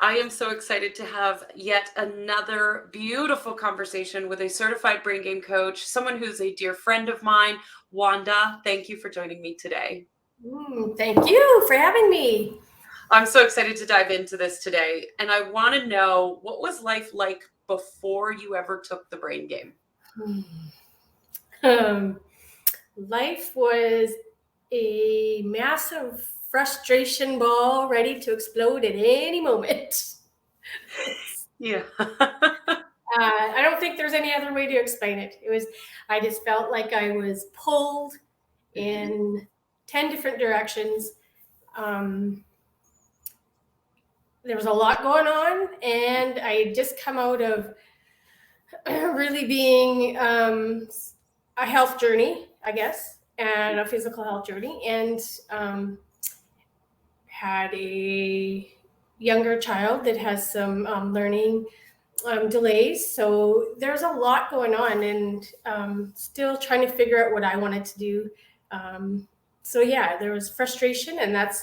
I am so excited to have yet another beautiful conversation with a certified brain game coach, someone who's a dear friend of mine, Wanda. Thank you for joining me today. Thank you for having me. I'm so excited to dive into this today. And I want to know, what was life like before you ever took the brain game? Um, Life was a massive frustration ball ready to explode at any moment. Yeah. I don't think there's any other way to explain it. I just felt like I was pulled in 10 different directions. Um, there was a lot going on, and I had just come out of really being a health journey, I guess, and a physical health journey, and had a younger child that has some learning delays. So there's a lot going on, and still trying to figure out what I wanted to do. So yeah, there was frustration, and that's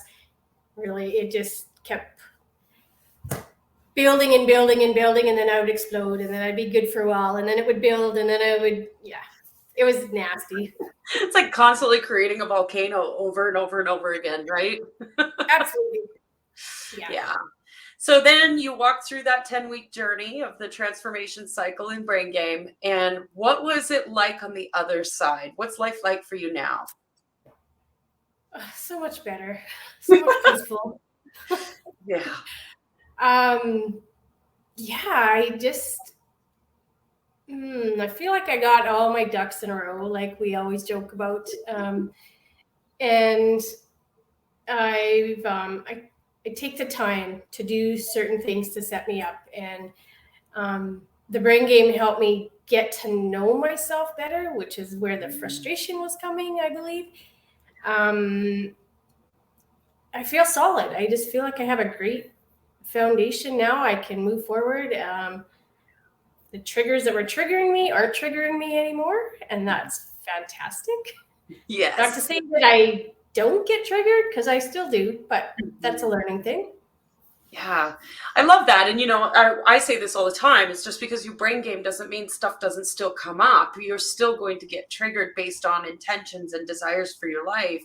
really it. Just kept building and building and building, and then I would explode, and then I'd be good for a while, and then it would build, and then I would, yeah, it was nasty. It's like constantly creating a volcano over and over and over again, right? Absolutely. Yeah. Yeah. So then you walked through that 10-week journey of the transformation cycle in Brain Game. And what was it like on the other side? What's life like for you now? So much better, so much peaceful. Yeah. um yeah, I feel like I got all my ducks in a row, like we always joke about. And I take the time to do certain things to set me up, and the brain game helped me get to know myself better, which is where the frustration was coming, I believe. um, I feel solid. I just feel like I have a great foundation now. I can move forward. The triggers that were triggering me aren't triggering me anymore, and that's fantastic. Not to Yes. say that I don't get triggered, because I still do, but that's a learning thing. Yeah. I love that. And, I say this all the time. It's just because you brain game doesn't mean stuff doesn't still come up. You're still going to get triggered based on intentions and desires for your life.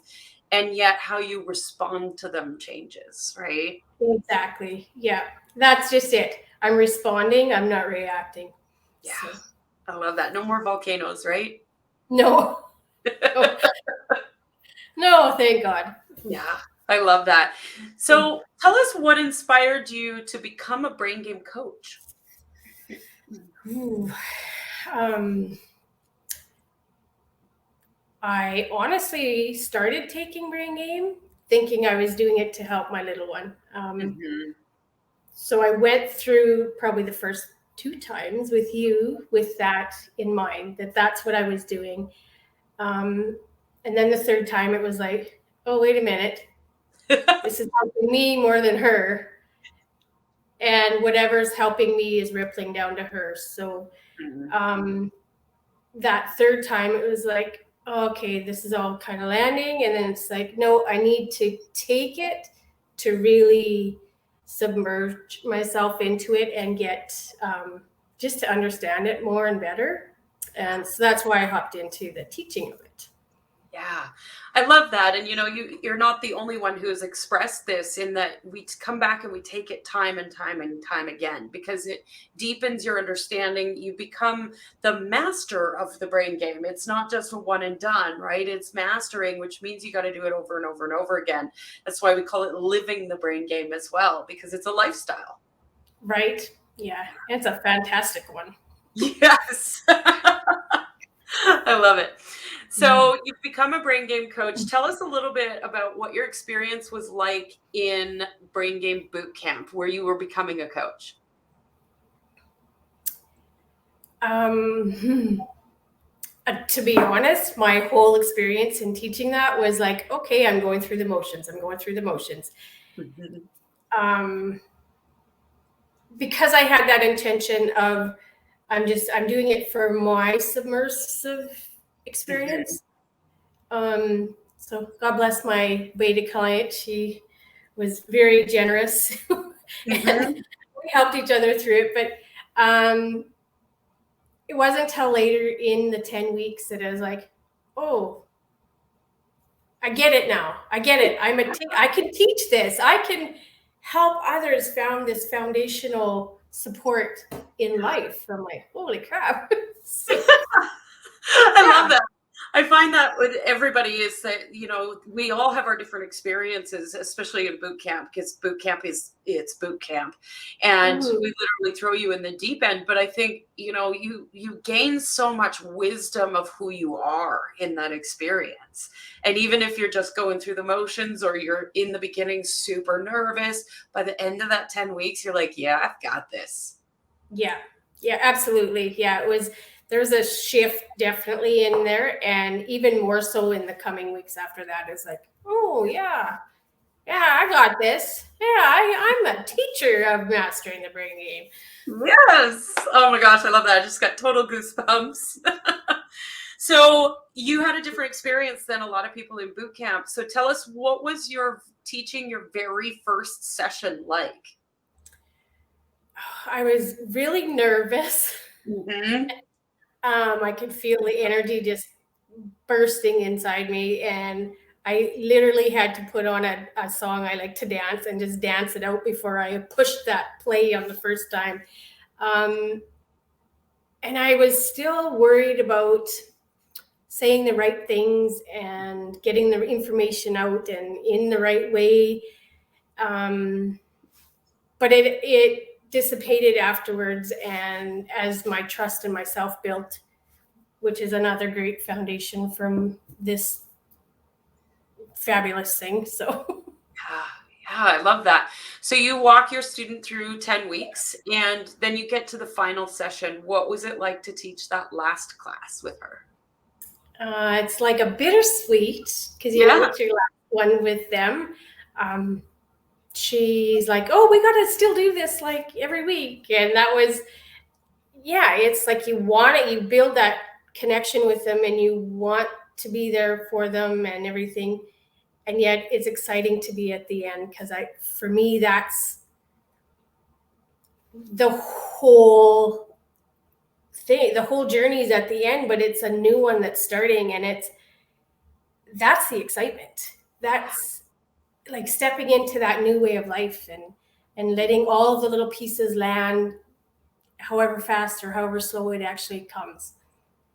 And yet how you respond to them changes, right? Exactly. Yeah, that's just it. I'm responding. I'm not reacting. Yeah. So I love that. No more volcanoes, right? no, no, no. Thank God. Yeah, I love that. So tell us what inspired you to become a brain game coach. Ooh. Um, I honestly started taking brain game thinking I was doing it to help my little one. Mhm. So I went through probably the first two times with you with that in mind, that that's what I was doing. Um, and then the third time it was like, oh, wait a minute. This is helping me more than her. And whatever's helping me is rippling down to her. So Mhm. um, that third time it was like, okay, this is all kind of landing. And then it's like, no, I need to take it to really submerge myself into it and get just to understand it more and better. And so that's why I hopped into the teaching of it. Yeah, I love that. And you're not the only one who has expressed this, in that we come back and we take it time and time and time again because it deepens your understanding. You become the master of the brain game. It's not just a one and done, right? It's mastering, which means you got to do it over and over and over again. That's why we call it living the brain game as well, because it's a lifestyle. Right? Yeah. It's a fantastic one. Yes. I love it. So you've become a brain game coach. Tell us a little bit about what your experience was like in brain game boot camp where you were becoming a coach. Um, to be honest, my whole experience in teaching that was like, okay, I'm going through the motions. I'm going through the motions. Mhm. Um, because I had that intention of I'm doing it for my submersive Mhm. experience. So God bless my beta client. She was very generous Mm-hmm. We helped each other through it, but it wasn't until later in the 10 weeks that I was like, oh, I get it now. I get it. I can teach this. I can help others found this foundational support in life. I'm like, holy crap. So, I love yeah. that. I find that with everybody is that, we all have our different experiences, especially in boot camp, because boot camp it's boot camp. And Mhm. we literally throw you in the deep end. But I think, you gain so much wisdom of who you are in that experience. And even if you're just going through the motions or you're in the beginning super nervous, by the end of that 10 weeks, you're like, yeah, I've got this. Yeah. Yeah, absolutely. Yeah, there's a shift definitely in there, and even more so in the coming weeks after that. It's like, oh yeah, yeah, I got this. Yeah, I'm a teacher of mastering the brain game. Yes. Oh my gosh, I love that. I just got total goosebumps. So you had a different experience than a lot of people in boot camp. So tell us, what was your teaching your very first session like? I was really nervous. Mm-hmm. I could feel the energy just bursting inside me, and I literally had to put on a song I like to dance and just dance it out before I pushed that play on the first time. Um, and I was still worried about saying the right things and getting the information out and in the right way. Um, but it dissipated afterwards, and as my trust in myself built, which is another great foundation from this fabulous thing. So Yeah, yeah, I love that. So you walk your student through 10 weeks and then you get to the final session. What was it like to teach that last class with her? it's like a bittersweet because Yeah. it's your last one with them. Um, she's like, "Oh, we got to still do this like every week," and that was, yeah. It's like you want it, you build that connection with them, and you want to be there for them and everything. And yet, it's exciting to be at the end because for me, that's the whole thing. The whole journey is at the end, but it's a new one that's starting, and that's the excitement. That's like stepping into that new way of life, and letting all the little pieces land, however fast or however slow it actually comes.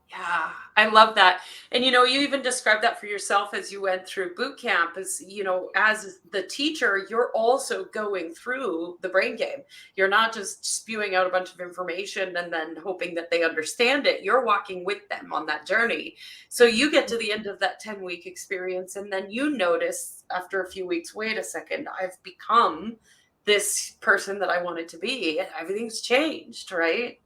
Yeah, I love that. And you even described that for yourself as you went through boot camp as, as the teacher, you're also going through the brain game. You're not just spewing out a bunch of information and then hoping that they understand it. You're walking with them on that journey. So you get to the end of that 10-week experience and then you notice after a few weeks, wait a second, I've become this person that I wanted to be. Everything's changed, right?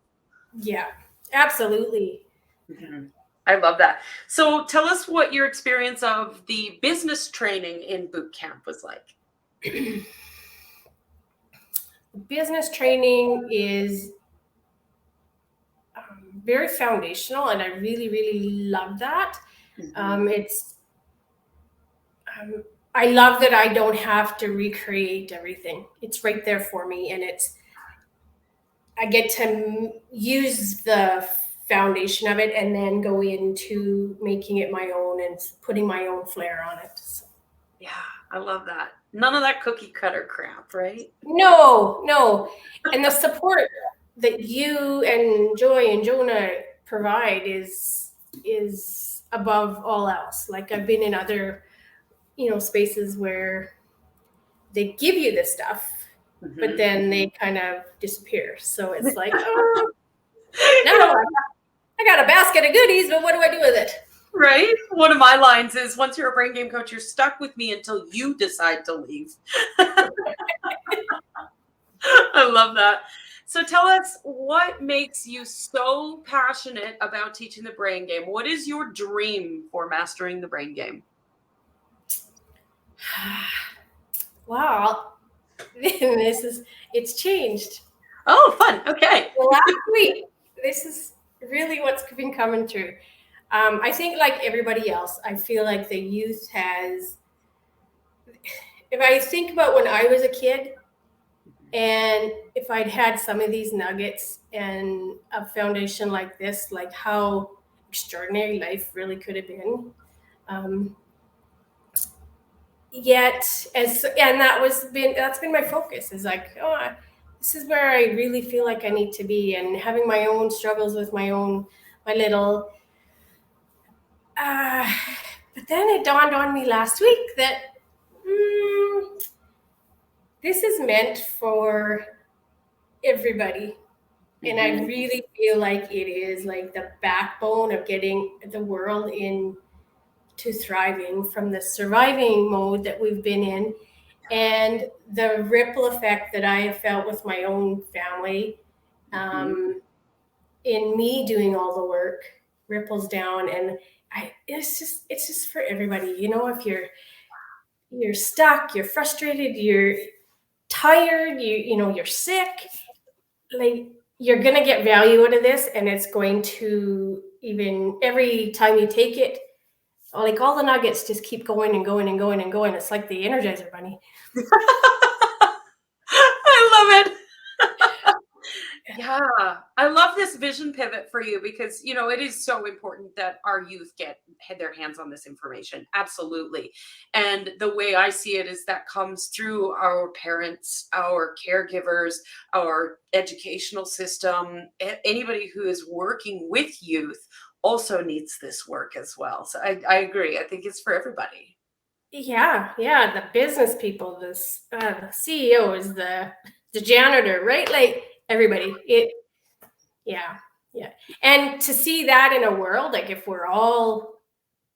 Yeah, absolutely. Mhm. I love that. So tell us what your experience of the business training in boot camp was like. Business training is very foundational, and I really, really love that. Mhm. It's I love that I don't have to recreate everything. It's right there for me, and I get to use the foundation of it and then go into making it my own and putting my own flair on it. So, Yeah, I love that. None of that cookie cutter crap, right? no, no, and the support that you and Joy and Jonah provide is above all else. Like I've been in other spaces where they give you this stuff, but Mhm. then they kind of disappear. So it's like, oh, now I got a basket of goodies, but what do I do with it? Right? One of my lines is once you're a brain game coach, you're stuck with me until you decide to leave. I love that. So tell us what makes you so passionate about teaching the brain game? What is your dream for mastering the brain game? Wow, it's changed. Oh, fun. Okay. The last week, this is really what's been coming through. I think, like everybody else, I feel like the youth has. If I think about when I was a kid, And if I'd had some of these nuggets and a foundation like this, like how extraordinary life really could have been. Um, Yet, and that's been my focus, is like, this is where I really feel like I need to be, and having my own struggles with my little. Uh, but then it dawned on me last week that this is meant for everybody. And I Mhm. really feel like it is like the backbone of getting the world in to thriving from the surviving mode that we've been in, and the ripple effect that I have felt with my own family, Mhm. in me doing all the work ripples down. And it's just for everybody. If you're stuck, you're frustrated, you're tired, you're sick, like, you're going to get value out of this, and it's going to, even every time you take it, like, all the nuggets just keep going and going and going and going. It's like the Energizer Bunny. I love it. Yeah, I love this vision pivot for you because, it is so important that our youth had their hands on this information. Absolutely. And the way I see it is that comes through our parents, our caregivers, our educational system. Anybody who is working with youth also needs this work as well. So I agree. I think it's for everybody. Yeah, the business people, this CEOs, the janitor, right? Like, everybody. Yeah, yeah. And to see that in a world, like, if we're all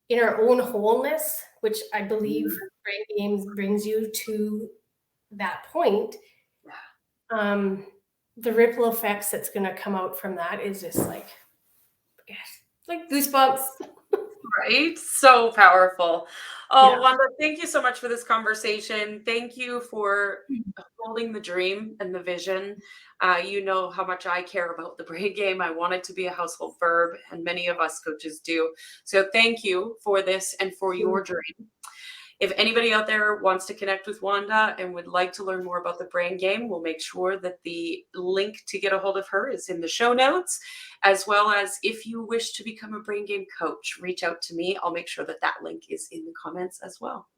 in our own wholeness, which I believe Mhm. brain games brings you to that point, um, the ripple effects that's going to come out from that is just like, yes, like goosebumps. Right? So powerful. Oh, Yeah. Wanda, thank you so much for this conversation. Thank you for holding the dream and the vision. You know how much I care about the brain game. I want it to be a household verb, and many of us coaches do. So thank you for this and for your dream. If anybody out there wants to connect with Wanda and would like to learn more about the brain game, we'll make sure that the link to get a hold of her is in the show notes, as well as if you wish to become a brain game coach, reach out to me. I'll make sure that that link is in the comments as well.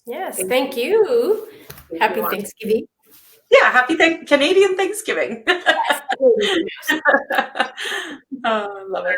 Yes, Thank thank you. you. Thank you, Happy Wanda. Thanksgiving. Yeah, happy Canadian Thanksgiving. Yes. Love it.